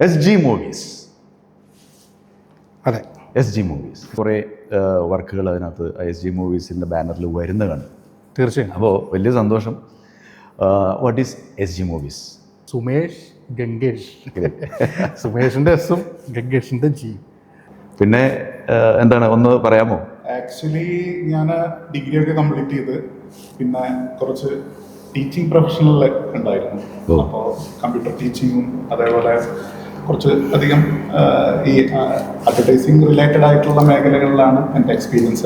SG movies. അതെ, SG movies കുറേ വർക്കുകൾ അതിനകത്ത് SG മൂവീസിൻ്റെ ബാനറിൽ വരുന്ന കണ്ടു. തീർച്ചയായും. അപ്പോൾ വലിയ സന്തോഷം. What is SG movies? Sumesh Gangesh. സുമേഷിൻ്റെ എസും ഗംഗേഷിൻ്റെ ജി. പിന്നെ എന്താണ് ഒന്ന് പറയാമോ? ആക്ച്വലി ഞാൻ ഡിഗ്രി ഒക്കെ കംപ്ലീറ്റ് ചെയ്ത് പിന്നെ കുറച്ച് ടീച്ചിങ് പ്രൊഫഷണൽ ഉണ്ടായിരുന്നു. അപ്പോൾ കമ്പ്യൂട്ടർ ടീച്ചിങ്ങും അതേപോലെ കുറച്ച് അധികം ഈ അഡ്വർടൈസിങ് റിലേറ്റഡ് ആയിട്ടുള്ള മേഖലകളിലാണ് എൻ്റെ എക്സ്പീരിയൻസ്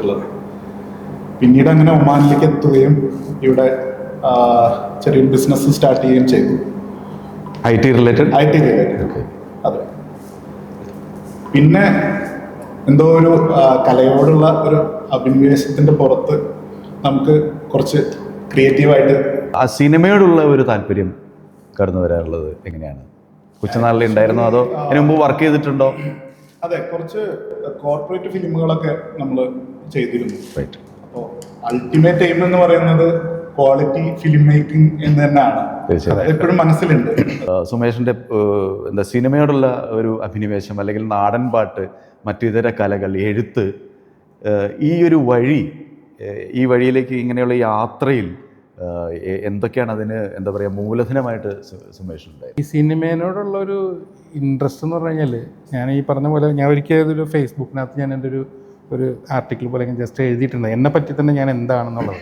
ഉള്ളത്. പിന്നീട് അങ്ങനെ ഒമാനിലേക്ക് എത്തുകയും ഇവിടെ ചെറിയൊരു ബിസിനസ് സ്റ്റാർട്ട് ചെയ്യുകയും ചെയ്തു. IT related. അതെ. പിന്നെ എന്തോ ഒരു കലയോടുള്ള ഒരു അഭിനിവേശത്തിൻ്റെ പുറത്ത് നമുക്ക് കുറച്ച് ക്രിയേറ്റീവായിട്ട് ആ സിനിമയോടുള്ള ഒരു താല്പര്യം കടന്നു വരാറുള്ളത് എങ്ങനെയാണ്? കൊച്ചുനാളിൽ ഉണ്ടായിരുന്നോ അതോ അതിന് മുമ്പ് വർക്ക് ചെയ്തിട്ടുണ്ടോ? അതെ, കുറച്ച് കോർപ്പറേറ്റ് ഫിലിമുകളൊക്കെ നമ്മൾ ചെയ്തിരുന്നു. റൈറ്റ്. അപ്പോൾ അൾട്ടിമേറ്റ് എയിം എന്ന് പറയുന്നത് ക്വാളിറ്റി ഫിലിം മേക്കിംഗ് എന്ന് തന്നെയാണ്. എപ്പോഴും മനസ്സിലുണ്ട്. സുമേഷിൻ്റെ എന്താ സിനിമയോടുള്ള ഒരു അഭിനിവേശം, അല്ലെങ്കിൽ നാടൻ പാട്ട്, മറ്റിതര കലകൾ, എഴുത്ത്, ഈ ഒരു വഴി, ഈ വഴിയിലേക്ക് ഇങ്ങനെയുള്ള യാത്രയിൽ എന്തൊക്കെയാണ് അതിന് എന്താ പറയുക മൂലധനമായിട്ട് സുമേഷിനുണ്ടായത്? ഈ സിനിമയോടുള്ളൊരു ഇൻട്രസ്റ്റ് എന്ന് പറഞ്ഞു കഴിഞ്ഞാൽ, ഞാൻ ഈ പറഞ്ഞ പോലെ ഞാൻ ഒരിക്കലും ഒരു ഫേസ്ബുക്കിനകത്ത് ഞാൻ എൻ്റെ ഒരു ആർട്ടിക്കിൾ പോലെ ജസ്റ്റ് എഴുതിയിട്ടുണ്ട് എന്നെ പറ്റി തന്നെ ഞാൻ എന്താണെന്നുള്ളത്.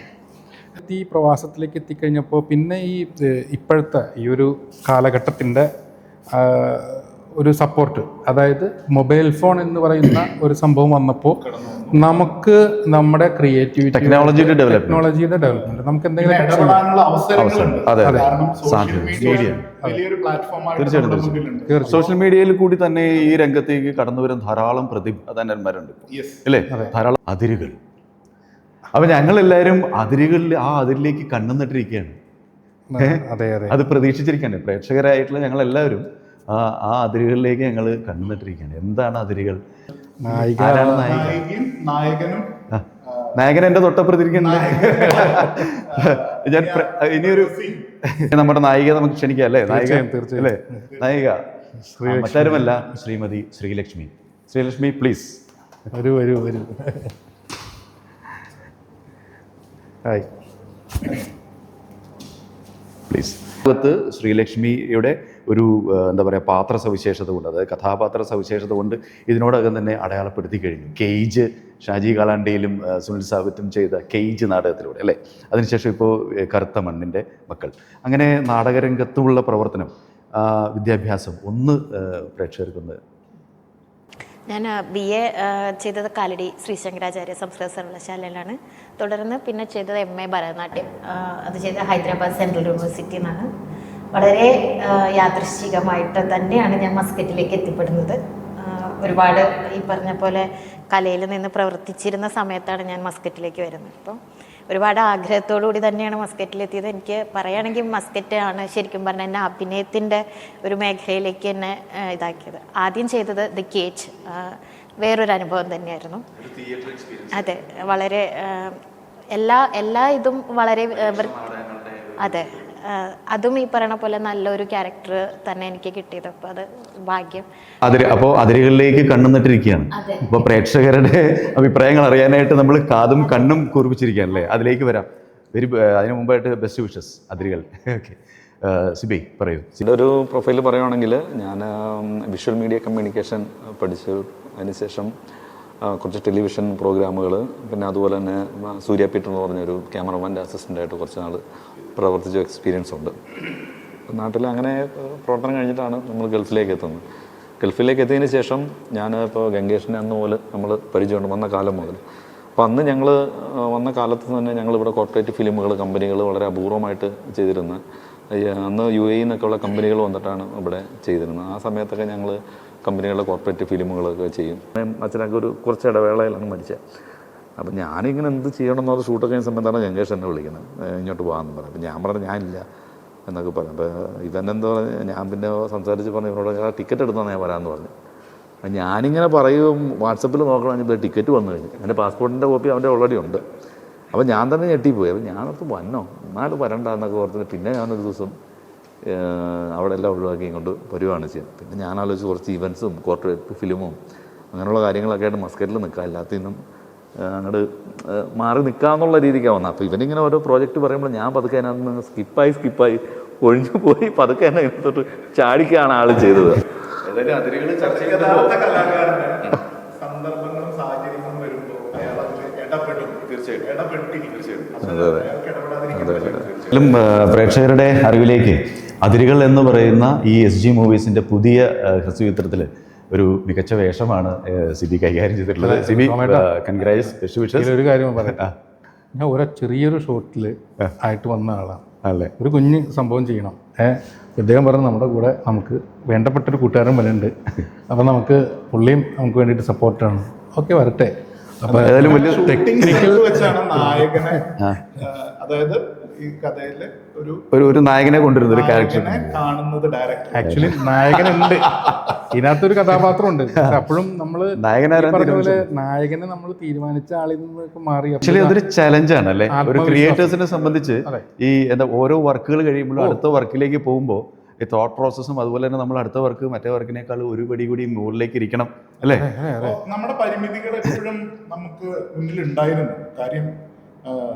ഈ പ്രവാസത്തിലേക്ക് എത്തിക്കഴിഞ്ഞപ്പോൾ പിന്നെ ഈ ഇപ്പോഴത്തെ ഈ ഒരു കാലഘട്ടത്തിൻ്റെ ഒരു സപ്പോർട്ട്, അതായത് മൊബൈൽ ഫോൺ എന്ന് പറയുന്ന ഒരു സംഭവം വന്നപ്പോൾ നമുക്ക് നമ്മുടെ ക്രിയേറ്റിവിറ്റി, ടെക്നോളജിയുടെ ഡെവലപ്മെന്റ് നമുക്ക് എന്തെങ്കിലും സോഷ്യൽ മീഡിയയിൽ കൂടി തന്നെ ഈ രംഗത്തേക്ക് കടന്നു വരുന്ന ധാരാളം പ്രതിഭാധനന്മാരുണ്ട് അല്ലേ? ധാരാളം അതിരുകൾ. അപ്പൊ ഞങ്ങളെല്ലാവരും അതിരിലേക്ക് കണ്ണുനട്ടിരിക്കുകയാണ്. അത് പ്രതീക്ഷിച്ചിരിക്കുകയാണ്. പ്രേക്ഷകരായിട്ടുള്ള ഞങ്ങളെല്ലാവരും ആ അതിരുകളിലേക്ക് ഞങ്ങൾ കണ്ണുനട്ടിരിക്കുകയാണ്. എന്താണ് അതിരുകൾ? നായകൻ എന്റെ തൊട്ടപ്പുറത്തിരിക്കുന്നുണ്ട്. ഞാൻ ഇനിയൊരു നമ്മുടെ നായിക നമുക്ക് ക്ഷണിക്കാം അല്ലേ? നായിക അല്ലേ? നായിക മറ്റാരുമല്ല, ശ്രീമതി ശ്രീലക്ഷ്മി. ശ്രീലക്ഷ്മി പ്ലീസ്. വരൂ. Hi please. ശ്രീലക്ഷ്മിയുടെ ഒരു എന്താ പറയുക പാത്ര സവിശേഷത കൊണ്ട്, അതായത് കഥാപാത്ര സവിശേഷത കൊണ്ട് ഇതിനോടകം തന്നെ അടയാളപ്പെടുത്തി കഴിഞ്ഞു. കേജ്, ഷാജി കാലാണ്ടിയിലും സുനിൽ സാബിത്തും ചെയ്ത കേജ് നാടകത്തിലൂടെ അല്ലേ? അതിനുശേഷം ഇപ്പോൾ കറുത്ത മണ്ണിൻ്റെ മക്കൾ. അങ്ങനെ നാടകരംഗത്തുള്ള പ്രവർത്തനം, വിദ്യാഭ്യാസം ഒന്ന് പ്രേക്ഷകർക്കൊന്ന്. ഞാൻ BA ചെയ്തത് കാലടി ശ്രീ ശങ്കരാചാര്യ സംസ്കൃത സർവകലാശാലയിലാണ്. തുടർന്ന് പിന്നെ ചെയ്തത് MA ഭരതനാട്യം. അത് ചെയ്തത് ഹൈദരാബാദ് സെൻട്രൽ യൂണിവേഴ്സിറ്റി എന്നാണ്. വളരെ യാദൃശ്ചികമായിട്ട് തന്നെയാണ് ഞാൻ മസ്കറ്റിലേക്ക് എത്തിപ്പെടുന്നത്. ഒരുപാട് ഈ പറഞ്ഞ പോലെ കലയിൽ നിന്ന് പ്രവർത്തിച്ചിരുന്ന സമയത്താണ് ഞാൻ മസ്കറ്റിലേക്ക് വരുന്നത്. അപ്പം ഒരുപാട് ആഗ്രഹത്തോടു കൂടി തന്നെയാണ് മസ്കറ്റിലെത്തിയത്. എനിക്ക് പറയുകയാണെങ്കിൽ മസ്കറ്റ് ആണ് ശരിക്കും പറഞ്ഞാൽ എന്നെ അഭിനയത്തിൻ്റെ ഒരു മേഖലയിലേക്ക് എന്നെ ഇതാക്കിയത്. ആദ്യം ചെയ്തത് ദി കേജ്, വേറൊരു അനുഭവം തന്നെയായിരുന്നു. അതെ, വളരെ എല്ലാ ഇതും വളരെ അതെ, അതും ഈ പറയണ പോലെ നല്ലൊരു ക്യാരക്ടർ തന്നെ എനിക്ക് കിട്ടിയത്. അപ്പോൾ അത് ഭാഗ്യം. അപ്പോൾ അതിരുകളിലേക്ക് കണ്ണുനട്ടിരിക്കുകയാണ്. അപ്പോൾ പ്രേക്ഷകരുടെ അഭിപ്രായങ്ങൾ അറിയാനായിട്ട് നമ്മൾ കാതും കണ്ണും കൂർപ്പിച്ചിരിക്കുകയാണല്ലേ? അതിലേക്ക് വരാം. അതിന് മുമ്പായിട്ട് ബെസ്റ്റ് വിഷസ് അതിരുകൾ. ഓക്കെ, സിബി പറയൂ. ഇതിൻ്റെ ഒരു പ്രൊഫൈൽ പറയുവാണെങ്കിൽ, ഞാൻ വിഷ്വൽ മീഡിയ കമ്മ്യൂണിക്കേഷൻ പഠിച്ചു. അതിനുശേഷം കുറച്ച് ടെലിവിഷൻ പ്രോഗ്രാമുകൾ, പിന്നെ അതുപോലെ തന്നെ സൂര്യ പീറ്റർ എന്ന് പറഞ്ഞൊരു ക്യാമറമാൻ്റെ അസിസ്റ്റൻ്റായിട്ട് കുറച്ച് നാൾ പ്രവർത്തിച്ച എക്സ്പീരിയൻസ് ഉണ്ട്. നാട്ടിൽ അങ്ങനെ പ്രവർത്തനം കഴിഞ്ഞിട്ടാണ് നമ്മൾ ഗൾഫിലേക്ക് എത്തുന്നത്. ഗൾഫിലേക്ക് എത്തിയതിന് ശേഷം ഞാൻ ഇപ്പോൾ ഗംഗേഷിനെ അന്ന് മുതൽ നമ്മൾ പരിചയമുണ്ട്, വന്ന കാലം മുതൽ. അപ്പോൾ അന്ന് ഞങ്ങൾ വന്ന കാലത്ത് തന്നെ ഞങ്ങളിവിടെ കോർപ്പറേറ്റ് ഫിലിമുകൾ, കമ്പനികൾ വളരെ അപൂർവമായിട്ട് ചെയ്തിരുന്നത്. അന്ന് UAE നിന്നൊക്കെയുള്ള കമ്പനികൾ വന്നിട്ടാണ് ഇവിടെ ചെയ്തിരുന്നത്. ആ സമയത്തൊക്കെ ഞങ്ങൾ കമ്പനികളുടെ കോർപ്പറേറ്റ് ഫിലിമുകളൊക്കെ ചെയ്യും. അച്ഛനൊക്കെ കുറച്ച് ഇടവേളയിലാണ് മരിച്ചത്. അപ്പം ഞാനിങ്ങനെ എന്ത് ചെയ്യണം എന്നുള്ള ഷൂട്ടൊക്കെ ചെയ്യുന്ന സമയത്താണ് ഗംഗേഷ് എന്നെ വിളിക്കുന്നത്, ഇങ്ങോട്ട് പോകാമെന്ന് പറഞ്ഞു. അപ്പം ഞാൻ പറഞ്ഞു ഞാനില്ല എന്നൊക്കെ പറഞ്ഞു. അപ്പോൾ ഇവനെന്താ പറഞ്ഞു, ഞാൻ പിന്നെ സംസാരിച്ച് പറഞ്ഞു ഇവരോട് ഞാൻ ടിക്കറ്റ് എടുത്താൽ ഞാൻ വരാമെന്ന് പറഞ്ഞു. ഞാനിങ്ങനെ പറയും, വാട്സപ്പിൽ നോക്കണമെങ്കിൽ ടിക്കറ്റ് വന്നു കഴിഞ്ഞു. എൻ്റെ പാസ്പോർട്ടിൻ്റെ കോപ്പി അവൻ്റെ ഓൾറെഡി ഉണ്ട്. അപ്പോൾ ഞാൻ തന്നെ ഞെട്ടിപ്പോയി. അപ്പോൾ ഞാനോർത്ത് വന്നോ, എന്നാലും വരണ്ട എന്നൊക്കെ ഓർത്തിട്ട് പിന്നെ ഞാനൊരു ദിവസം അവിടെ എല്ലാം ഒഴിവാക്കി ഇങ്ങോട്ട് വരുവാണ് ചെയ്യുന്നത്. പിന്നെ ഞാൻ ആലോചിച്ച് കുറച്ച് ഇവൻസും കോർപ്പറേറ്റ് ഫിലിമും അങ്ങനെയുള്ള കാര്യങ്ങളൊക്കെ ആയിട്ട് മസ്കറ്റിൽ നിൽക്കുക, എല്ലാത്തിൽ നിന്നും അങ്ങോട്ട് മാറി നിൽക്കാമെന്നുള്ള രീതിക്കാണ് വന്നത്. അപ്പോൾ ഇവനിങ്ങനെ ഓരോ പ്രോജക്റ്റ് പറയുമ്പോൾ ഞാൻ പതുക്കെ അതിനകത്ത് നിന്ന് സ്കിപ്പായി ഒഴിഞ്ഞു പോയി പതുക്കെ തന്നെ ഇതിനകത്തോട്ട് ചാടിക്കുകയാണ് ആൾ ചെയ്തത്. യഥാർത്ഥ കലാകാരന് സന്ദർഭങ്ങളും സാഹചര്യങ്ങളും വരുമ്പോൾ അയാൾ അതിൽ ഇടപെടും. തീർച്ചയായിട്ടും ും പ്രേക്ഷകരുടെ അറിവിലേക്ക് അതിരുകൾ എന്ന് പറയുന്ന ഈ SG മൂവീസിന്റെ പുതിയ ഹ്രസ്വചിത്രത്തിൽ ഒരു മികച്ച വേഷമാണ് സിബി കൈകാര്യം ചെയ്തിട്ടുള്ളത്. സിബി, കൺഗ്രാറ്റ്സ്. ഒരു കാര്യം പറയട്ടെ, ഞാൻ ചെറിയൊരു ഷോട്ടിൽ ആയിട്ട് വന്ന ആളാണ് അല്ലേ. ഒരു കുഞ്ഞ് സംഭവം ചെയ്യണം. ഇദ്ദേഹം പറഞ്ഞ് നമ്മുടെ കൂടെ നമുക്ക് വേണ്ടപ്പെട്ടൊരു കൂട്ടുകാരൻ വരുന്നുണ്ട്, അപ്പം പുള്ളിയും നമുക്ക് വേണ്ടിയിട്ട് സപ്പോർട്ടാണ്. ഓക്കെ, വരട്ടെ. അപ്പോൾ ഏതായാലും വലിയ ടെക്നിക്കൽ വെച്ചാണ് നായകനെ, അതായത് ഈ കഥയിലെ ഒരു നായകനെ കൊണ്ടുവരുന്ന ഒരു ക്യാരക്ടർ കാണുന്നത് ഡയറക്ടർ. ആക്ച്വലി നായകനുണ്ട്, ഇതിനകത്തൊരു കഥാപാത്രം ഉണ്ട്. അപ്പോഴും നമ്മൾ പറഞ്ഞ പോലെ നായകനെ നമ്മൾ തീരുമാനിച്ച ആളിൽ നിന്നൊക്കെ മാറി. ആക്ച്വലി അതൊരു ചലഞ്ചാണ് അല്ലേ ഒരു ക്രിയേറ്റേഴ്സിനെ സംബന്ധിച്ച്. ഈ ഓരോ വർക്കുകൾ കഴിയുമ്പോഴും അടുത്ത വർക്കിലേക്ക് പോകുമ്പോൾ ഈ തോട്ട് പ്രോസസ്സും അതുപോലെ തന്നെ നമ്മൾ അടുത്ത വർക്ക് മറ്റേ വർക്കിനേക്കാൾ ഒരു പടി കൂടി മുകളിലേക്ക് ഇരിക്കണം അല്ലേ. നമ്മുടെ പരിമിതികൾ എപ്പോഴും നമുക്ക് മുന്നിൽ ഉണ്ടായിരുന്നു. കാര്യം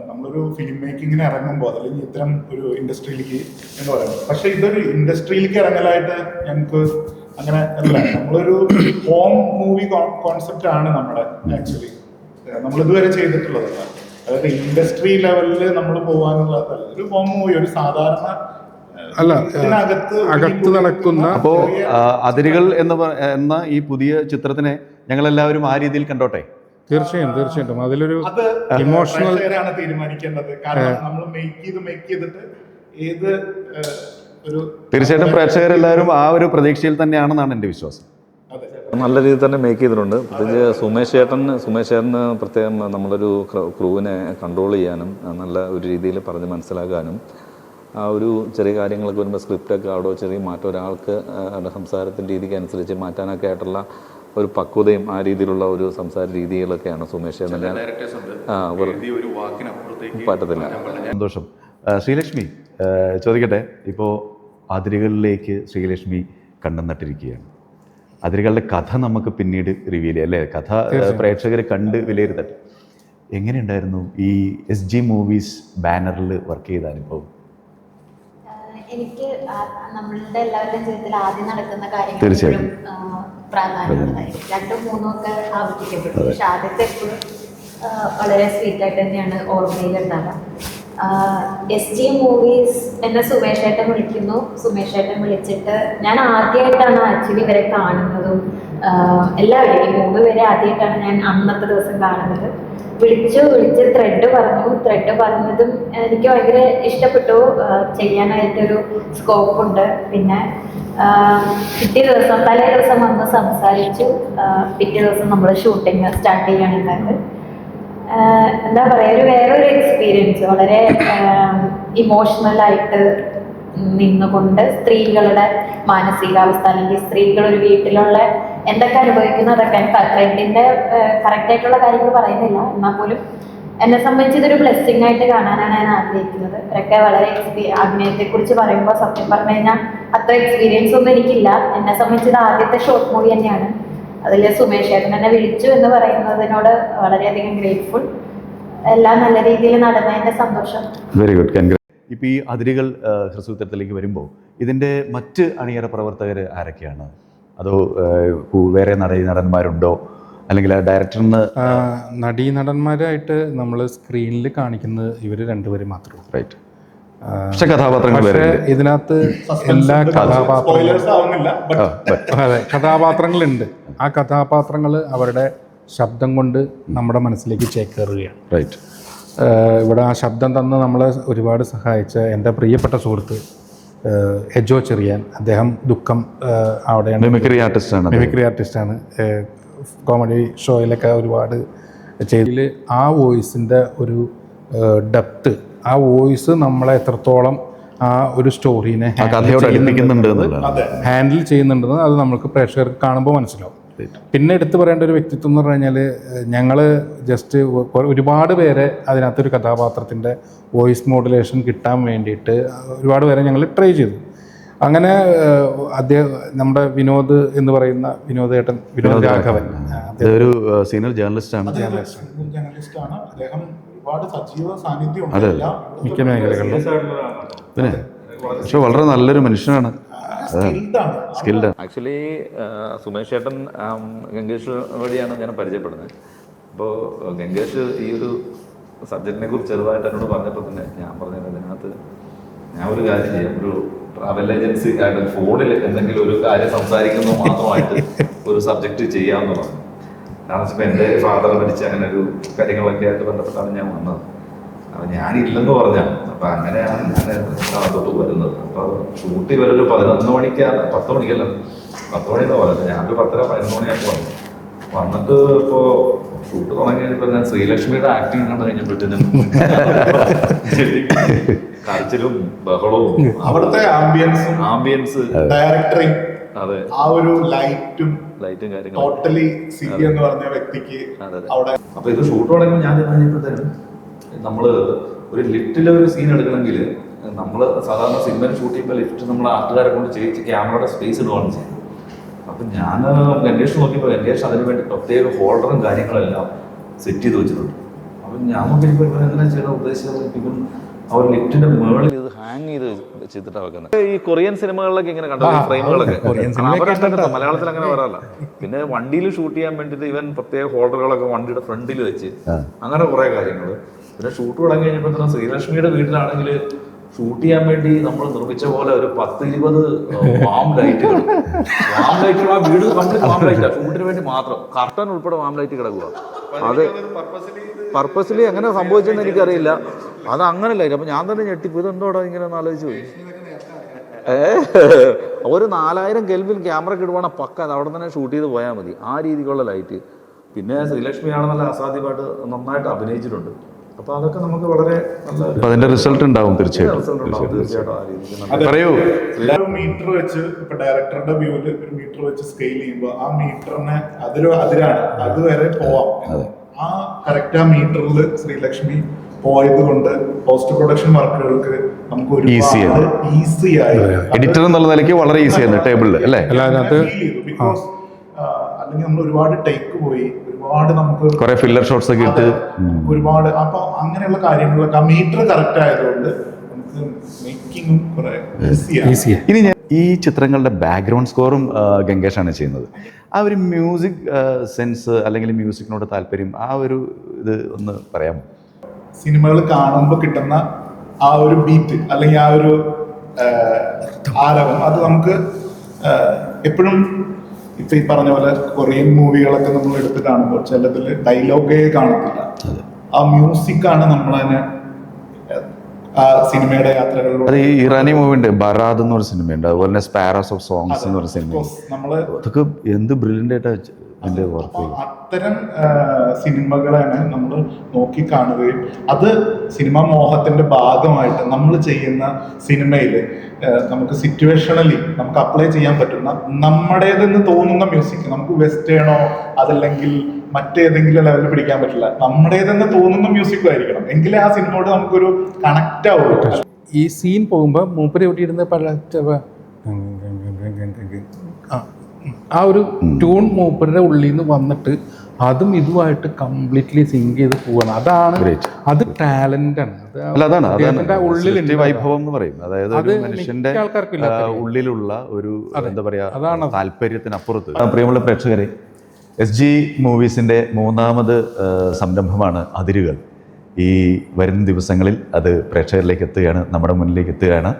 നമ്മളൊരു ഫിലിം മേക്കിങ്ങിന് ഇറങ്ങുമ്പോൾ അല്ലെങ്കിൽ ഇത്തരം ഒരു ഇൻഡസ്ട്രിയിലേക്ക് എന്ന് പറയുന്നത്, പക്ഷെ ഇതൊരു ഇൻഡസ്ട്രിയിലേക്ക് ഇറങ്ങലായിട്ട് ഞങ്ങൾക്ക് അങ്ങനെ അല്ല. നമ്മളൊരു ഹോം മൂവി കോൺസെപ്റ്റ് ആണ് നമ്മുടെ ആക്ച്വലി നമ്മൾ ഇതുവരെ ചെയ്തിട്ടുള്ളതല്ല. അതായത് ഇൻഡസ്ട്രി ലെവലിൽ നമ്മൾ പോകാനുള്ളതല്ല. ഒരു ഹോം മൂവി, ഒരു സാധാരണ അല്ല, അകത്ത് നടക്കുന്ന. അപ്പോ അതിരുകൾ എന്ന ഈ പുതിയ ചിത്രത്തിനെ ഞങ്ങളെല്ലാവരും ആ രീതിയിൽ കണ്ടോട്ടെ. തീർച്ചയായിട്ടും അതിലൊരു ഇമോഷണൽ ആണ് തീരുമാനിക്കേണ്ടത്. കാരണം നമ്മൾ മേക്ക് ചെയ്തിട്ട് ഏത് ഒരു തീർച്ചയായിട്ടും പ്രേക്ഷകരെല്ലാവരും ആ ഒരു പ്രതീക്ഷയിൽ തന്നെയാണെന്നാണ് എൻ്റെ വിശ്വാസം. നല്ല രീതിയിൽ തന്നെ മേക്ക് ചെയ്തിട്ടുണ്ട്. പ്രത്യേകിച്ച് സുമേഷ് ചേട്ടന് പ്രത്യേകം നമ്മളൊരു ക്രൂവിനെ കൺട്രോൾ ചെയ്യാനും നല്ല ഒരു രീതിയിൽ പറഞ്ഞ് മനസ്സിലാക്കാനും ആ ഒരു ചെറിയ കാര്യങ്ങളൊക്കെ വരുമ്പോൾ സ്ക്രിപ്റ്റൊക്കെ അവിടെ ചെറിയ മാറ്റം ഒരാൾക്ക് സംസാരത്തിൻ്റെ രീതിക്ക് അനുസരിച്ച് മാറ്റാനൊക്കെ ആയിട്ടുള്ള ഒരു പക്വതയും ആ രീതിയിലുള്ള ഒരു സംസാര രീതികളൊക്കെയാണ് സുമേഷ് ചേട്ടൻ്റെ. പറ്റത്തില്ല. സന്തോഷം. ശ്രീലക്ഷ്മി, ചോദിക്കട്ടെ, ഇപ്പോൾ അതിരുകളിലേക്ക് ശ്രീലക്ഷ്മി കണ്ണും നട്ടിരിക്കുകയാണ്. അതിരുകളുടെ കഥ നമുക്ക് പിന്നീട് റിവീൽ ചെയ്യാം അല്ലേ. കഥ പ്രേക്ഷകർ കണ്ട് വിലയിരുത്തട്ടെ. എങ്ങനെയുണ്ടായിരുന്നു ഈ SG മൂവീസ് ബാനറിൽ വർക്ക് ചെയ്ത അനുഭവം? എനിക്ക് നമ്മളുടെ എല്ലാവരുടെയും ജീവിതത്തിൽ ആദ്യം നടക്കുന്ന കാര്യങ്ങൾ പ്രാധാന്യമുള്ളതായിരിക്കും. 2ഉം 3ഉം ഒക്കെ ആവർത്തിക്കപ്പെട്ടു. പക്ഷെ ആദ്യത്തെ എപ്പോഴും വളരെ സ്വീറ്റായിട്ട് തന്നെയാണ് ഓർമ്മയിലുണ്ടാവുക. SG മൂവീസ് എന്നെ സുമേഷ് ഏട്ടൻ വിളിക്കുന്നു. സുമേഷ് ഏട്ടൻ വിളിച്ചിട്ട് ഞാൻ ആദ്യമായിട്ടാണ് ആക്ച്വലി ഇവരെ കാണുന്നതും എല്ലാവരും ഈ 3 പേരെ ആദ്യമായിട്ടാണ് ഞാൻ അന്നത്തെ ദിവസം കാണുന്നത്. വിളിച്ച് ത്രെഡ് പറഞ്ഞതും എനിക്ക് ഭയങ്കര ഇഷ്ടപ്പെട്ടു. ചെയ്യാനായിട്ടൊരു സ്കോപ്പുണ്ട്. പിന്നെ പിറ്റേ ദിവസം തലേ ദിവസം വന്ന് സംസാരിച്ചു. പിറ്റേ ദിവസം നമ്മൾ ഷൂട്ടിങ് സ്റ്റാർട്ട് ചെയ്യാനുണ്ടായത്. എന്താ പറയുക, വേറൊരു എക്സ്പീരിയൻസ്. വളരെ ഇമോഷണലായിട്ട് നിന്നുകൊണ്ട് സ്ത്രീകളുടെ മാനസികാവസ്ഥ അല്ലെങ്കിൽ സ്ത്രീകൾ ഒരു വീട്ടിലുള്ള എന്തൊക്കെ അനുഭവിക്കുന്നു അതൊക്കെ ട്രെൻഡിൻ്റെ കറക്റ്റായിട്ടുള്ള കാര്യങ്ങൾ പറയുന്നില്ല, എന്നാൽ പോലും എന്നെ സംബന്ധിച്ച് ഇതൊരു ബ്ലെസ്സിങ് ആയിട്ട് കാണാനാണ് ഞാൻ ആഗ്രഹിക്കുന്നത്. ഇവരൊക്കെ വളരെ അഭിനയത്തെക്കുറിച്ച് പറയുമ്പോൾ സത്യം പറഞ്ഞു കഴിഞ്ഞാൽ അത്ര എക്സ്പീരിയൻസ് ഒന്നും എനിക്കില്ല. എന്നെ സംബന്ധിച്ച് ഇത് ആദ്യത്തെ ഷോർട്ട് മൂവി തന്നെയാണ്. അതിൽ സുമേഷ് ഏട്ടൻ എന്നെ വിളിച്ചു എന്ന് പറയുന്നതിനോട് വളരെയധികം ഗ്രേറ്റ്ഫുൾ. എല്ലാം നല്ല രീതിയിൽ നടന്നതിൻ്റെ സന്തോഷം. Very good, congrats. ഇപ്പോൾ ഈ അതിരുകൾ ഹ്രസ്വചിത്രത്തിലേക്ക് വരുമ്പോൾ ഇതിൻ്റെ മറ്റ് അണിയറ പ്രവർത്തകർ ആരൊക്കെയാണ്? അതോ വേറെ നടന്മാരുണ്ടോ? അല്ലെങ്കിൽ ഡയറക്ടറിന് നടന്മാരായിട്ട് നമ്മൾ സ്ക്രീനിൽ കാണിക്കുന്നത് ഇവർ 2 പേര് മാത്രമേ. റൈറ്റ്. പക്ഷേ കഥാപാത്രങ്ങൾ ഇതിനകത്ത് എല്ലാ കഥാപാത്രങ്ങളുണ്ട്. ആ കഥാപാത്രങ്ങൾ അവരുടെ ശബ്ദം കൊണ്ട് നമ്മുടെ മനസ്സിലേക്ക് ചേക്കേറുകയാണ്. റൈറ്റ്. ഇവിടെ ആ ശബ്ദം തന്ന് നമ്മളെ ഒരുപാട് സഹായിച്ച എൻ്റെ പ്രിയപ്പെട്ട സുഹൃത്ത് എജോ ചെറിയാൻ, അദ്ദേഹം ദുഃഖം അവിടെയാണ് മിമിക്രി ആർട്ടിസ്റ്റാണ്. കോമഡി ഷോയിലൊക്കെ ഒരുപാട് ചെയ്തതിൽ ആ വോയിസിൻ്റെ ഒരു ഡെപ്ത്, ആ വോയിസ് നമ്മളെ എത്രത്തോളം ആ ഒരു സ്റ്റോറീനെ ഹാൻഡിൽ ചെയ്യുന്നുണ്ടെന്ന് അത് നമുക്ക് പ്രേക്ഷകർക്ക് കാണുമ്പോൾ മനസ്സിലാവും. പിന്നെ എടുത്തു പറയേണ്ട ഒരു വ്യക്തിത്വം എന്ന് പറഞ്ഞു കഴിഞ്ഞാൽ ഞങ്ങൾ ജസ്റ്റ് ഒരുപാട് പേരെ അതിനകത്തൊരു കഥാപാത്രത്തിൻ്റെ വോയിസ് മോഡുലേഷൻ കിട്ടാൻ വേണ്ടിയിട്ട് ഒരുപാട് പേരെ ഞങ്ങൾ ട്രൈ ചെയ്തു. അങ്ങനെ അദ്ദേഹം നമ്മുടെ വിനോദ് എന്ന് പറയുന്ന വിനോദ് രാഘവൻ, ഇതൊരു സീനിയർ ജേർണലിസ്റ്റാണ്. ജേർണലിസ്റ്റ് ആണ് അദ്ദേഹം. ഒരുപാട് സജീവ സാന്നിധ്യം അതെ. മിക്ക മേഖലകളിലും പിന്നെ പക്ഷെ വളരെ നല്ലൊരു മനുഷ്യനാണ്, സ്കിൽഡ്. ആക്ച്വലി സുമേഷ് ചേട്ടൻ ഗംഗേഷ് വഴിയാണ് ഞാൻ പരിചയപ്പെടുന്നത്. അപ്പോൾ ഗംഗേഷ് ഈ ഒരു സബ്ജക്റ്റിനെ കുറിച്ച് ചെറുതായിട്ട് എന്നോട് പറഞ്ഞപ്പോൾ തന്നെ ഞാൻ പറഞ്ഞത് അതിനകത്ത് ഞാൻ ഒരു കാര്യം ചെയ്യാം, ഒരു ട്രാവൽ ഏജൻസി ആയിട്ട് ഫോണിൽ എന്തെങ്കിലും ഒരു കാര്യം സംസാരിക്കുന്നത് മാത്രമായിട്ട് ഒരു സബ്ജക്റ്റ് ചെയ്യാമെന്ന് പറഞ്ഞു. കാരണം വെച്ചാൽ എൻ്റെ ഫാദർ മരിച്ച അങ്ങനെ ഒരു കാര്യങ്ങളൊക്കെ ആയിട്ട് ബന്ധപ്പെട്ടാണ് ഞാൻ വന്നത്. അപ്പം ഞാനില്ലെന്ന് പറഞ്ഞാൽ അപ്പം അങ്ങനെയാണ് ഞാൻ തൊട്ട് വരുന്നത്. അപ്പോൾ ഷൂട്ട് ഇവരൊരു 11 മണിക്കാണ്, 10 മണിക്കല്ല, 10 മണിയെന്ന് പറയുന്നത്. ഞാനൊരു 10:30 11 മണിയാക്കി വന്നു. വന്നിട്ട് ഇപ്പോൾ ഷൂട്ട് തുടങ്ങിയപ്പോൾ ഞാൻ ശ്രീലക്ഷ്മിയുടെ ആക്ടിങ് കണ്ടു കഴിഞ്ഞപ്പോഴത്തേനും കരച്ചിലും ബഹളവും അവിടുത്തെ ആംബിയൻസ് ഡയറക്ടറിങ്, അതെ, ആ ഒരു ലൈറ്റും കാര്യങ്ങളും ടോട്ടലി സിബി എന്ന് പറഞ്ഞ വ്യക്തിക്ക് അവിടെ. അപ്പൊ ഇത് ഷൂട്ട് തുടങ്ങി ഞാൻ കഴിഞ്ഞപ്പോഴത്തേനും നമ്മള് ഒരു ലിഫ്റ്റിലെ ഒരു സീൻ എടുക്കണമെങ്കിൽ നമ്മള് സാധാരണ സിനിമയിൽ ഷൂട്ട് ചെയ്യുമ്പോൾ ലിഫ്റ്റ് നമ്മൾ ആർട്ടുകാരെ കൊണ്ട് ചെയ്യിച്ച് ക്യാമറയുടെ സ്പേസ് ഇടുകയാണ് ചെയ്യുന്നത്. അപ്പൊ ഞാൻ ഗംഗേഷ് നോക്കിയപ്പോൾ ഗംഗേഷ് അതിന് വേണ്ടി പ്രത്യേക ഹോൾഡറും കാര്യങ്ങളെല്ലാം സെറ്റ് ചെയ്ത് വെച്ചിട്ടുണ്ട്. അപ്പൊ ഞാൻ നോക്കിയപ്പോൾ ഇവർ എങ്ങനെ ചെയ്ത ഉദ്ദേശിച്ചത് ഇപ്പം അവർ ലിഫ്റ്റിന്റെ മുകളിൽ ഇത് ഹാങ് ചെയ്ത് ചെയ്തിട്ടാണ് വെക്കുന്നത്. ഈ കൊറിയൻ സിനിമകളിലൊക്കെ ഇങ്ങനെ കണ്ടു ഫ്രെയിമുകളൊക്കെ മലയാളത്തിൽ അങ്ങനെ വരാറില്ല. പിന്നെ വണ്ടിയിൽ ഷൂട്ട് ചെയ്യാൻ വേണ്ടിയിട്ട് ഇവൻ പ്രത്യേക ഹോൾഡറുകളൊക്കെ വണ്ടിയുടെ ഫ്രണ്ടിൽ വെച്ച് അങ്ങനെ കുറെ കാര്യങ്ങൾ. പിന്നെ ഷൂട്ട് തുടങ്ങി കഴിഞ്ഞപ്പോൾ തന്നെ ശ്രീലക്ഷ്മിയുടെ വീട്ടിലാണെങ്കിൽ ഷൂട്ട് ചെയ്യാൻ വേണ്ടി നമ്മൾ നിർമ്മിച്ച പോലെ ഒരു 10-20 വാം ലൈറ്റുകൾ, ആ വീട് കംപ്ലീറ്റ് വാം ലൈറ്റാ, ഷൂട്ടിന് വേണ്ടി മാത്രം. കർട്ടൻ ഉൾപ്പെടെ വാം ലൈറ്റ് കിടക്കുക. അത് പർപ്പസ്ലി എങ്ങനെ സംഭവിച്ചെന്ന് എനിക്കറിയില്ല. അത് അങ്ങനെ ലൈറ്റ്. അപ്പൊ ഞാൻ തന്നെ ഞെട്ടിപ്പോ ഇതെന്തോടാ ഇങ്ങനെ ഒന്ന് ആലോചിച്ചു പോയി. ഒരു 4000 കെൽവിൻ ക്യാമറ ഇടുവാണ് പക്ക, അത് അവിടെ തന്നെ ഷൂട്ട് ചെയ്ത് പോയാൽ മതി, ആ രീതിക്കുള്ള ലൈറ്റ്. പിന്നെ ശ്രീലക്ഷ്മിയാണ് നല്ല അസാധ്യമായിട്ട് നന്നായിട്ട് അഭിനയിച്ചിട്ടുണ്ട്. അപ്പൊ അതൊക്കെ നമുക്ക് വളരെ നല്ല അതിന്റെ റിസൾട്ട് ഉണ്ടാവും തീർച്ചയായിട്ടും. പറയൂ. മീറ്റർ വെച്ച് ഇപ്പൊ ഡയറക്ടറുടെ വ്യൂവില് ഒരു മീറ്റർ വെച്ച് സ്കെയിൽ ചെയ്യുമ്പോൾ ആ മീറ്ററിനെ അതിരാണ് അതുവരെ പോവാം. ആ കറക്റ്റ് ആ മീറ്ററിൽ ശ്രീലക്ഷ്മി പോയത് കൊണ്ട് പോസ്റ്റ് പ്രൊഡക്ഷൻ വർക്കുകൾക്ക് നമുക്ക് ഒരുപാട് ഈസിയായി, എഡിറ്റർ എന്നുള്ള നിലയ്ക്ക് വളരെ ഈസിയാണ് ടേബിളിൽ അല്ലേ. ബിക്കോസ് അല്ലെങ്കിൽ നമ്മൾ ഒരുപാട് ടേക്ക് പോയി, ഒരുപാട് നമുക്ക് കുറെ ഫില്ലർ ഷോട്ട്സ് ഒക്കെ ഇട്ട് ഒരുപാട്. അപ്പൊ അങ്ങനെയുള്ള കാര്യങ്ങളൊക്കെ ആ മീറ്റർ കറക്റ്റ് ആയതുകൊണ്ട് നമുക്ക് മേക്കിങ്ങും കുറെ ഈസിയാണ്. ഇനി ഞാൻ ഈ ചിത്രങ്ങളുടെ ബാക്ക്ഗ്രൗണ്ട് സ്കോറും ഗംഗേഷാണ് ചെയ്യുന്നത്. ആ ഒരു മ്യൂസിക് സെൻസ് അല്ലെങ്കിൽ മ്യൂസിക്കിനോട് താല്പര്യം, ആ ഒരു ഇത് ഒന്ന് പറയാമോ? സിനിമകൾ കാണുമ്പോൾ കിട്ടുന്ന ആ ഒരു ബീറ്റ് അല്ലെങ്കിൽ ആ ഒരു ആരവം, അത് നമുക്ക് എപ്പോഴും ഇപ്പൊ ഈ പറഞ്ഞ പോലെ കൊറിയൻ മൂവികളൊക്കെ നമ്മൾ എടുത്ത് കാണുമ്പോൾ ചിലതിൽ ഡയലോഗേ കാണത്തില്ല, ആ മ്യൂസിക്കാണ് നമ്മളതിനെ ആ സിനിമയുടെ യാത്രകളിലൂടെ. അത് ഈ ഇറാനി മൂവി ഉണ്ട്, ബറാദ് എന്ന് പറഞ്ഞ സിനിമയുണ്ട്, അതുപോലെ തന്നെ സ്പാരോസ് ഓഫ് സോങ്സ് എന്ന് പറഞ്ഞ സിനിമ. നമ്മള് അതൊക്കെ എന്ത് ബ്രില്യൻ്റ് ആയിട്ടാണ് എൻ്റെ വർക്ക്. അത്തരം സിനിമകളാണ് നമ്മൾ നോക്കിക്കാണുകയും അത് സിനിമാ മോഹത്തിന്റെ ഭാഗമായിട്ട് നമ്മൾ ചെയ്യുന്ന സിനിമയിൽ നമുക്ക് സിറ്റുവേഷണലി നമുക്ക് അപ്ലൈ ചെയ്യാൻ പറ്റുന്ന നമ്മുടേതെന്ന് തോന്നുന്ന മ്യൂസിക്, നമുക്ക് വെസ്റ്റേണോ അതല്ലെങ്കിൽ മറ്റേതെങ്കിലും ലെവലിൽ പിടിക്കാൻ പറ്റില്ല, നമ്മുടേതെന്ന് തോന്നുന്ന മ്യൂസിക്കും ആയിരിക്കണം, എങ്കിലേ ആ സിനിമയോട് നമുക്കൊരു കണക്റ്റ് ആവുള്ളൂ. ഈ സീൻ പോകുമ്പോൾ മൂപ്പര് എവിടെയിരുന്ന് ആ ഒരു ട്യൂൺ മൂപ്പരുടെ ഉള്ളിൽ നിന്ന് വന്നിട്ട് അതും ഇതുമായിട്ട് കംപ്ലീറ്റ്ലി സിങ്ക് ചെയ്ത് പോവാണ്. അത് ടാലന്റ് ആണ്. വൈഭവം എന്ന് പറയും. അതായത് ഒരു മനുഷ്യന്റെ ഉള്ളിലുള്ള ഒരു എന്താ പറയാ താല്പര്യത്തിനപ്പുറത്ത്. പ്രിയമുള്ള പ്രേക്ഷകരെ, SG മൂവീസിന്റെ 3ാമത് സംരംഭമാണ് അതിരുകൾ. ഈ വരുന്ന ദിവസങ്ങളിൽ അത് പ്രേക്ഷകരിലേക്ക് എത്തുകയാണ്, നമ്മുടെ മുന്നിലേക്ക് എത്തുകയാണ്.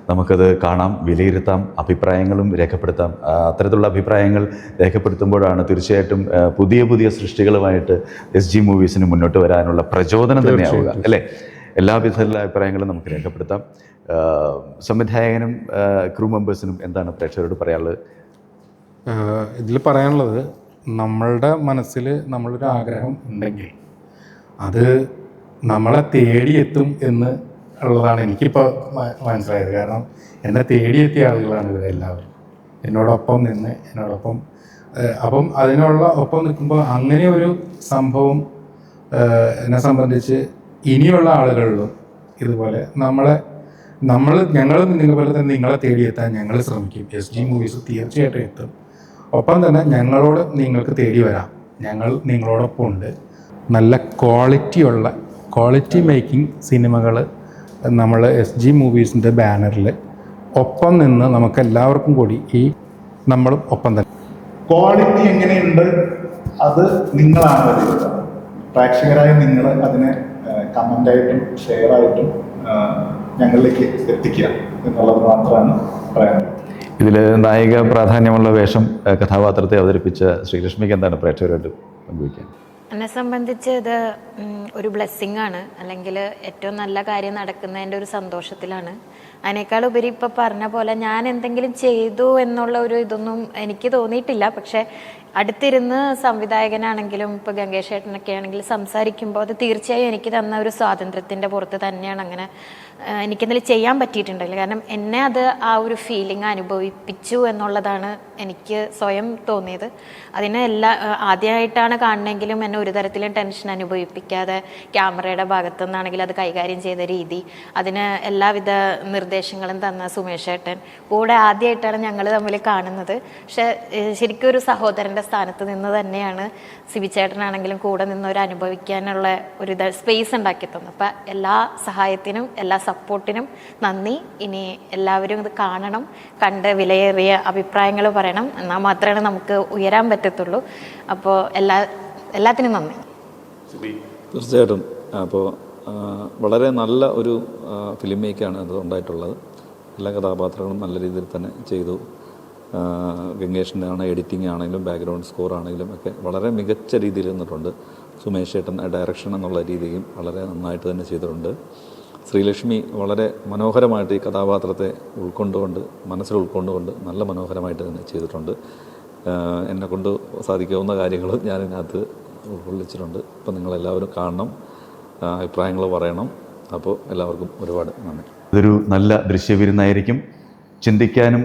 നമുക്കത് കാണാം, വിലയിരുത്താം, അഭിപ്രായങ്ങളും രേഖപ്പെടുത്താം. അത്തരത്തിലുള്ള അഭിപ്രായങ്ങൾ രേഖപ്പെടുത്തുമ്പോഴാണ് തീർച്ചയായിട്ടും പുതിയ പുതിയ സൃഷ്ടികളുമായിട്ട് SG മൂവീസിന് മുന്നോട്ട് വരാനുള്ള പ്രചോദനം തന്നെയാവുക അല്ലേ. എല്ലാവിധ അഭിപ്രായങ്ങളും നമുക്ക് രേഖപ്പെടുത്താം. സംവിധായകനും ക്രൂ മെമ്പേഴ്സിനും എന്താണ് പ്രേക്ഷകരോട് പറയാനുള്ളത്? ഇതിൽ പറയാനുള്ളത്, നമ്മളുടെ മനസ്സിൽ നമ്മളൊരു ആഗ്രഹം ഉണ്ടെങ്കിൽ അത് നമ്മളെ തേടിയെത്തും എന്ന് ഉള്ളതാണ് എനിക്കിപ്പോൾ മനസ്സിലായത്. കാരണം എന്നെ തേടിയെത്തിയ ആളുകളാണ് ഇവരെല്ലാവരും, എന്നോടൊപ്പം നിന്ന് അപ്പം അതിനുള്ള ഒപ്പം നിൽക്കുമ്പോൾ അങ്ങനെ ഒരു സംഭവം എന്നെ സംബന്ധിച്ച് ഇനിയുള്ള ആളുകളിലും ഇതുപോലെ നമ്മളെ ഞങ്ങൾ നിങ്ങളെ തന്നെ നിങ്ങളെ തേടിയെത്താൻ ഞങ്ങൾ ശ്രമിക്കും. SG മൂവീസ് തീർച്ചയായിട്ടും എത്തും. ഒപ്പം തന്നെ ഞങ്ങളോട് നിങ്ങൾക്ക് തേടി വരാം. ഞങ്ങൾ നിങ്ങളോടൊപ്പം ഉണ്ട്. നല്ല ക്വാളിറ്റി മേക്കിംഗ് സിനിമകൾ നമ്മൾ SG മൂവീസിൻ്റെ ബാനറിൽ ഒപ്പം നിന്ന് നമുക്ക് എല്ലാവർക്കും കൂടി നമ്മളും ഒപ്പം തന്നെ. ക്വാളിറ്റി എങ്ങനെയുണ്ട് അത് നിങ്ങളാണ് വിലയിരുത്തുന്നത്. പ്രേക്ഷകരായ നിങ്ങൾ അതിനെ കമൻ്റായിട്ടും ഷെയറായിട്ടും ഞങ്ങളിലേക്ക് എത്തിക്കുക എന്നുള്ളത് മാത്രമാണ് പറയാനുള്ളത്. ഇതിൽ നായിക പ്രാധാന്യമുള്ള വേഷം കഥാപാത്രത്തെ അവതരിപ്പിച്ച ശ്രീലക്ഷ്മിക്ക് എന്താണ് പ്രേക്ഷകരായിട്ട് പങ്കുവയ്ക്കാൻ? എന്നെ സംബന്ധിച്ച് ഇത് ഒരു ബ്ലെസ്സിങ് ആണ്, അല്ലെങ്കിൽ ഏറ്റവും നല്ല കാര്യം നടക്കുന്നതിൻ്റെ ഒരു സന്തോഷത്തിലാണ്. അതിനേക്കാൾ ഉപരി ഇപ്പോൾ പറഞ്ഞ പോലെ ഞാൻ എന്തെങ്കിലും ചെയ്തു എന്നുള്ള ഒരു ഇതൊന്നും എനിക്ക് തോന്നിയിട്ടില്ല. പക്ഷേ അടുത്തിരുന്ന് സംവിധായകനാണെങ്കിലും ഇപ്പോൾ ഗംഗേഷ് ഏട്ടനൊക്കെ ആണെങ്കിലും സംസാരിക്കുമ്പോൾ അത് തീർച്ചയായും എനിക്ക് തന്ന ഒരു സ്വാതന്ത്ര്യത്തിൻ്റെ പുറത്ത് തന്നെയാണ് അങ്ങനെ എനിക്കെന്തെങ്കിലും ചെയ്യാൻ പറ്റിയിട്ടുണ്ടല്ലോ. കാരണം എന്നെ അത് ആ ഒരു ഫീലിംഗ് അനുഭവിപ്പിച്ചു എന്നുള്ളതാണ് എനിക്ക് സ്വയം തോന്നിയത്. അതിന് ആദ്യമായിട്ടാണ് കാണണമെങ്കിലും എന്നെ ഒരു തരത്തിലും ടെൻഷൻ അനുഭവിപ്പിക്കാതെ ക്യാമറയുടെ ഭാഗത്തു നിന്നാണെങ്കിൽ അത് കൈകാര്യം ചെയ്ത രീതി, അതിന് എല്ലാവിധ നിർദ്ദേശങ്ങളും തന്ന സുമേഷ് ഏട്ടൻ കൂടെ ആദ്യമായിട്ടാണ് ഞങ്ങൾ തമ്മിൽ കാണുന്നത്. പക്ഷെ ശരിക്കും ഒരു സഹോദരൻ്റെ സ്ഥാനത്ത് നിന്ന് തന്നെയാണ് സിബിച്ചേട്ടനാണെങ്കിലും കൂടെ നിന്ന് ഒരു അനുഭവിക്കാനുള്ള ഒരു സ്പേസ് ഉണ്ടാക്കി തന്നു. അപ്പം എല്ലാ സഹായത്തിനും എല്ലാ സപ്പോർട്ടിനും നന്ദി. ഇനി എല്ലാവരും ഇത് കാണണം, കണ്ട് വിലയേറിയ അഭിപ്രായങ്ങൾ പറയണം. എന്നാൽ മാത്രമേ നമുക്ക് ഉയരാൻ പറ്റത്തുള്ളൂ. അപ്പോൾ എല്ലാത്തിനും നന്ദി. തീർച്ചയായിട്ടും. അപ്പോൾ വളരെ നല്ല ഒരു ഫിലിം മേക്കാണ് അത് ഉണ്ടായിട്ടുള്ളത്. എല്ലാ കഥാപാത്രങ്ങളും നല്ല രീതിയിൽ തന്നെ ചെയ്തു. ഗംഗേഷിൻ്റെ എഡിറ്റിംഗ് ആണെങ്കിലും ബാക്ക്ഗ്രൗണ്ട് സ്കോർ ആണെങ്കിലും ഒക്കെ വളരെ മികച്ച രീതിയിൽ നിന്നിട്ടുണ്ട്. സുമേഷ് ഏട്ടൻ ഡയറക്ഷൻ എന്നുള്ള രീതിയും വളരെ നന്നായിട്ട് തന്നെ ചെയ്തിട്ടുണ്ട്. ശ്രീലക്ഷ്മി വളരെ മനോഹരമായിട്ട് ഈ കഥാപാത്രത്തെ മനസ്സിൽ ഉൾക്കൊണ്ടുകൊണ്ട് നല്ല മനോഹരമായിട്ട് തന്നെ ചെയ്തിട്ടുണ്ട്. എന്നെക്കൊണ്ട് സാധിക്കാവുന്ന കാര്യങ്ങൾ ഞാൻ ഇതിനകത്ത് ഉൾക്കൊള്ളിച്ചിട്ടുണ്ട്. അപ്പോൾ നിങ്ങളെല്ലാവരും കാണണം, അഭിപ്രായങ്ങൾ പറയണം. അപ്പോൾ എല്ലാവർക്കും ഒരുപാട് നന്ദി. ഇതൊരു നല്ല ദൃശ്യവിരുന്നായിരിക്കും. ചിന്തിക്കാനും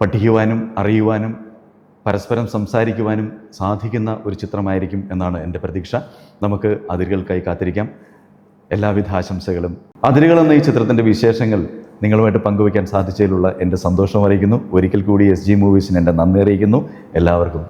പഠിക്കുവാനും അറിയുവാനും പരസ്പരം സംസാരിക്കുവാനും സാധിക്കുന്ന ഒരു ചിത്രമായിരിക്കും എന്നാണ് എൻ്റെ പ്രതീക്ഷ. നമുക്ക് അതിരുകൾക്കായി കാത്തിരിക്കാം. എല്ലാവിധ ആശംസകളും. അതിരുകൾ എന്ന ഈ ചിത്രത്തിൻ്റെ വിശേഷങ്ങൾ നിങ്ങളുമായിട്ട് പങ്കുവയ്ക്കാൻ സാധിച്ചതിലുള്ള എൻ്റെ സന്തോഷം അറിയിക്കുന്നു. ഒരിക്കൽ കൂടി SG മൂവീസിന് എൻ്റെ നന്ദി അറിയിക്കുന്നു. എല്ലാവർക്കും